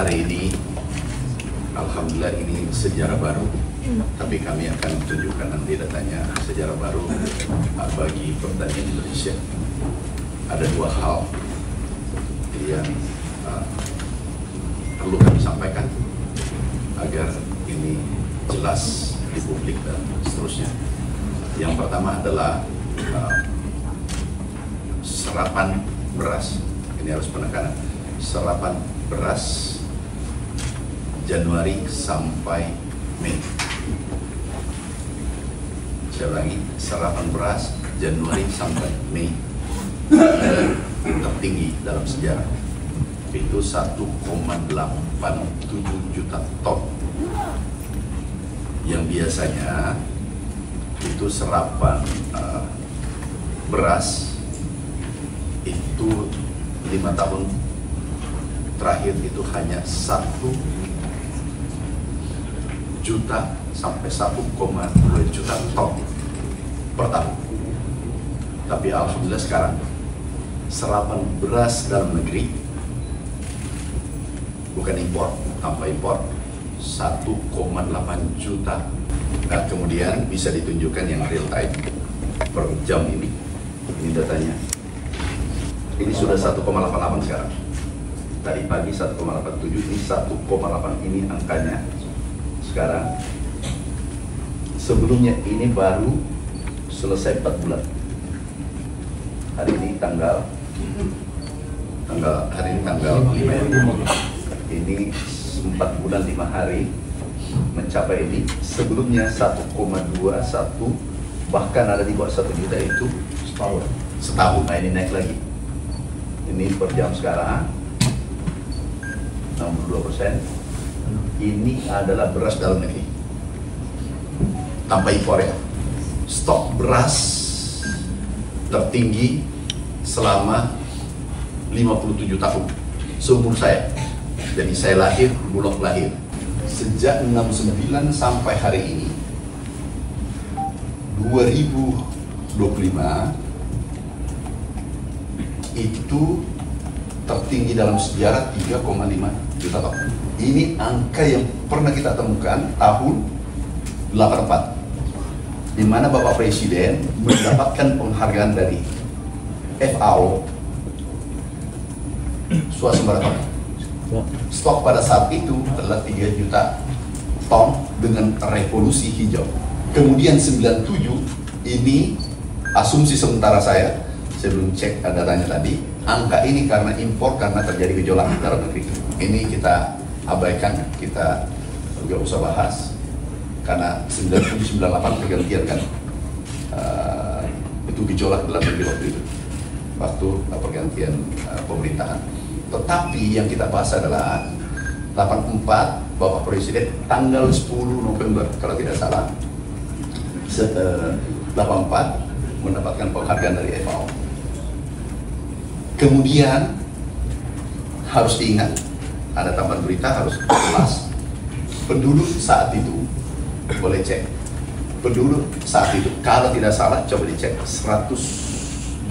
hari ini, alhamdulillah ini sejarah baru, tapi kami akan tunjukkan nanti datanya sejarah baru bagi pertanian Indonesia. Ada dua hal yang perlu kami sampaikan agar ini jelas di publik dan seterusnya. Yang pertama adalah serapan beras. Ini harus penekanan. Serapan beras Januari sampai Mei. Saya ulangi, serapan beras Januari sampai Mei tertinggi dalam sejarah. Itu 1,87 juta ton. Yang biasanya itu serapan beras itu 5 tahun terakhir itu hanya 1 juta sampai 1,2 juta ton per tahun. Tapi alhamdulillah sekarang serapan beras dalam negeri, bukan impor, tanpa impor, 1,8 juta. Nah, kemudian bisa ditunjukkan yang real time per jam ini datanya. Ini sudah 1,88 sekarang. Tadi pagi 1,87, ini 1,8, ini angkanya sekarang. Sebelumnya ini baru selesai 4 bulan. Hari ini tanggal hari ini tanggal 5 ya. Ini 4 bulan 5 hari mencapai ini. Sebelumnya 1,21, bahkan ada di bawah 1 juta itu setahun. Nah, ini naik lagi. Ini per jam sekarang 62%. Ini adalah beras dalam negeri tanpa impor ya. Stok beras tertinggi selama 57 tahun seumur saya. Jadi saya lahir, Bulog lahir. Sejak 69 sampai hari ini 2025 itu tertinggi dalam sejarah 3,5 juta ton. Ini angka yang pernah kita temukan tahun 84, di mana Bapak Presiden mendapatkan penghargaan dari FAO swasembada pangan. Stok pada saat itu adalah 3 juta ton dengan revolusi hijau. Kemudian 97, ini asumsi sementara saya belum cek datanya tadi, angka ini karena impor, karena terjadi gejolak dalam negeri. Ini kita abaikan, kita nggak usah bahas, karena 97-98 pergantian kan, itu gejolak dalam negeri waktu itu, waktu pergantian pemerintahan. Tetapi yang kita bahas adalah 84, Bapak Presiden tanggal 10 November kalau tidak salah, 84 mendapatkan penghargaan dari FAO. Kemudian harus diingat, ada tambahan berita harus jelas. Penduduk saat itu, boleh cek, penduduk saat itu kalau tidak salah coba dicek 100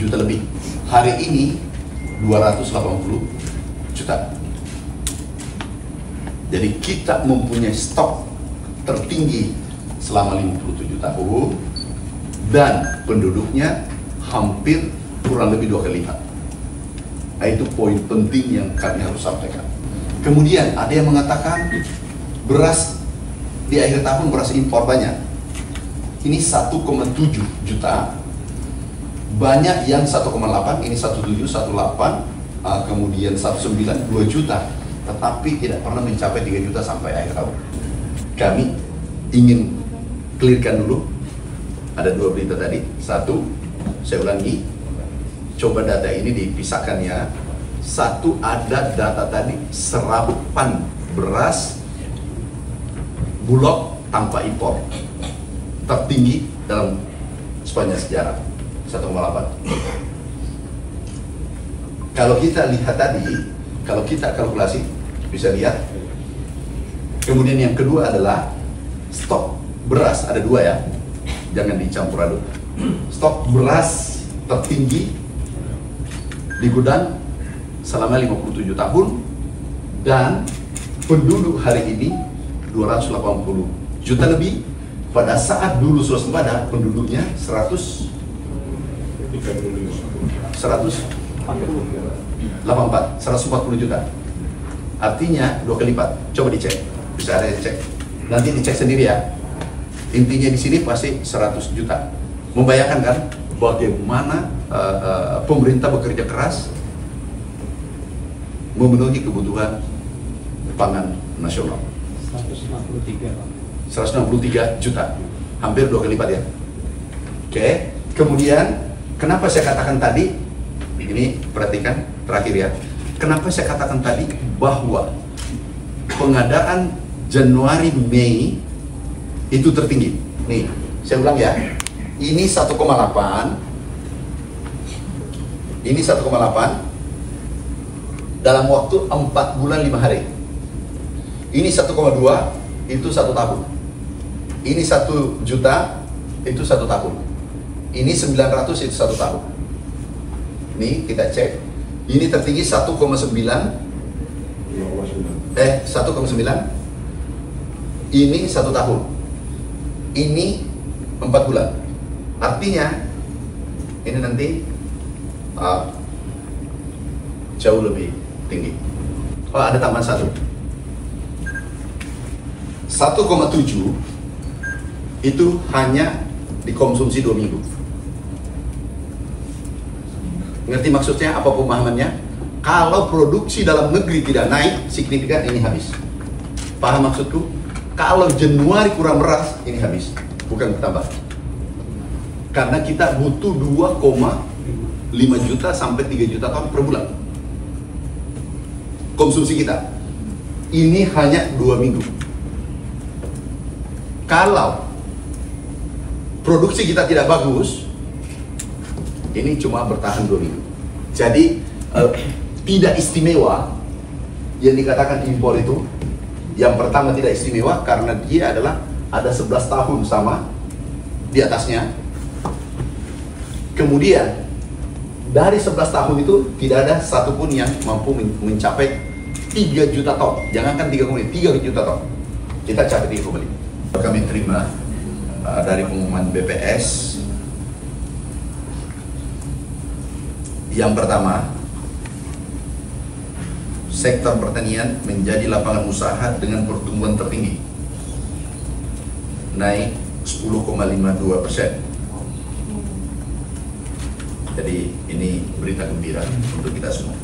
juta lebih. Hari ini 280 juta. Jadi kita mempunyai stok tertinggi selama 57 tahun dan penduduknya hampir kurang lebih 2 kali lipat. Nah, itu poin penting yang kami harus sampaikan. Kemudian ada yang mengatakan beras di akhir tahun beras impor banyak. Ini 1,7 juta. Banyak yang 1,8, ini 1,7, 1,8, kemudian 1,9, 2 juta. Tetapi tidak pernah mencapai 3 juta sampai akhir tahun. Kami ingin clearkan dulu. Ada 2 berita tadi. Satu, saya ulangi, coba data ini dipisahkan ya. Satu, ada data tadi serapan beras Bulog tanpa impor tertinggi dalam sepanjang sejarah, 1,8. Kalau kita lihat tadi, kalau kita kalkulasi bisa lihat. Kemudian yang kedua adalah stok beras, ada 2 ya, jangan dicampur aduk. Stok beras tertinggi di gudang selama 57 tahun dan penduduk hari ini 280 juta lebih. Pada saat dulu swasembada penduduknya 184 juta. Artinya 2 kali lipat. Coba dicek, bisa ada yang cek. Nanti dicek sendiri ya. Intinya di sini pasti 100 juta. Membayangkan kan bagaimana pemerintah bekerja keras memenuhi kebutuhan pangan nasional. 163 juta, hampir 2 kali lipat ya. Oke, kemudian kenapa saya katakan tadi, ini perhatikan terakhir ya, kenapa saya katakan tadi bahwa pengadaan Januari Mei itu tertinggi. Nih, saya ulang ya, ini 1,8, ini 1,8 dalam waktu 4 bulan 5 hari. Ini 1,2, itu 1 tahun. Ini 1 juta, itu 1 tahun. Ini 900, itu 1 tahun. Nih kita cek. Ini tertinggi 1,9. 1,9. Ini 1 tahun. Ini 4 bulan. Artinya ini nanti jauh lebih tinggi. Oh, ada tambahan 1,7 itu hanya dikonsumsi 2 minggu. Ngerti maksudnya apa pemahamannya? Kalau produksi dalam negeri tidak naik signifikan, ini habis. Paham maksudku? Kalau Januari kurang beras, ini habis, bukan bertambah. Karena kita butuh 2,5 juta sampai 3 juta ton per bulan konsumsi kita. Ini hanya 2 minggu. Kalau produksi kita tidak bagus, ini cuma bertahan 2 minggu. Jadi tidak istimewa yang dikatakan impor itu. Yang pertama tidak istimewa karena dia adalah ada 11 tahun sama di atasnya. Kemudian dari 11 tahun itu tidak ada satupun yang mampu mencapai 3 juta ton. Jangankan 3 juta ton. Kita capai 3,5. Kami terima dari pengumuman BPS. Yang pertama, sektor pertanian menjadi lapangan usaha dengan pertumbuhan tertinggi, naik 10,52%. Jadi ini berita gembira untuk kita semua.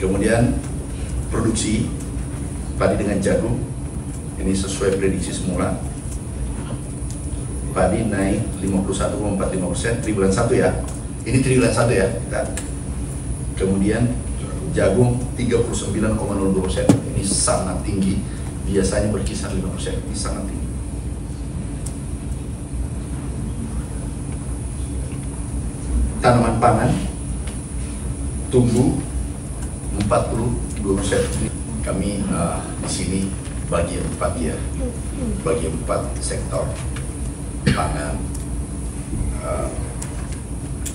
Kemudian produksi padi dengan jagung, ini sesuai prediksi semula. Padi naik 51,45% triwulan 1 ya. Ini triwulan 1 ya. Kemudian jagung 39,02%. Ini sangat tinggi. Biasanya berkisar 5%. Ini sangat tinggi. Tanaman pangan tumbuh 42%. Kami di sini bagi 4 ya, bagi 4 sektor: pangan,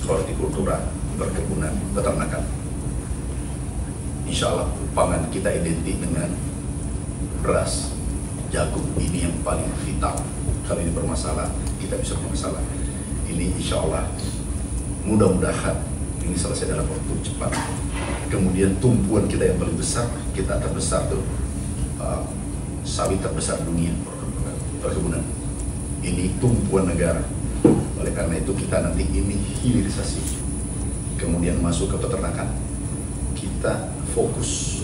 hortikultura, perkebunan, peternakan. Insya Allah pangan kita identik dengan beras, jagung. Ini yang paling vital. Kalau ini bermasalah, kita bisa bermasalah. Ini insya Allah mudah-mudahan ini selesai dalam waktu cepat. Kemudian tumpuan kita yang paling besar, kita terbesar tuh sawit terbesar dunia, perkebunan. Ini tumpuan negara. Oleh karena itu kita nanti ini hilirisasi, kemudian masuk ke peternakan. Kita fokus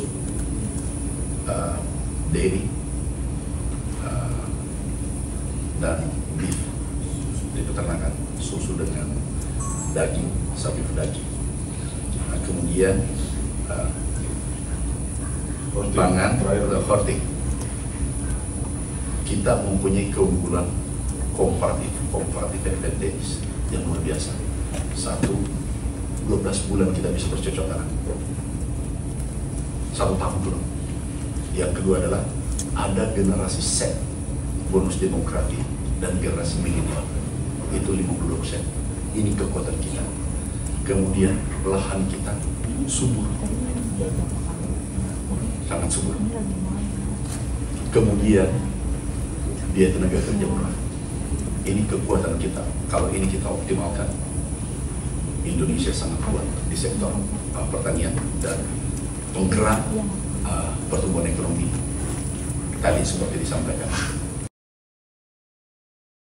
dairy dan beef di peternakan, susu dengan daging, sapi berdaging. Nah, kemudian pangan, hortik. Kita mempunyai keunggulan komparatif advantage yang luar biasa. 12 bulan kita bisa bercocok tanam. 1 tahun dulu. Yang kedua adalah ada generasi Z, bonus demografi, dan generasi milenial. Itu 52%. Ini kekuatan kita. Kemudian lahan kita subur. sangat subur. Kemudian dia tenaga kerja murah. Ini kekuatan kita. Kalau ini kita optimalkan, Indonesia sangat kuat di sektor pertanian dan penggerak pertumbuhan ekonomi tadi seperti disampaikan.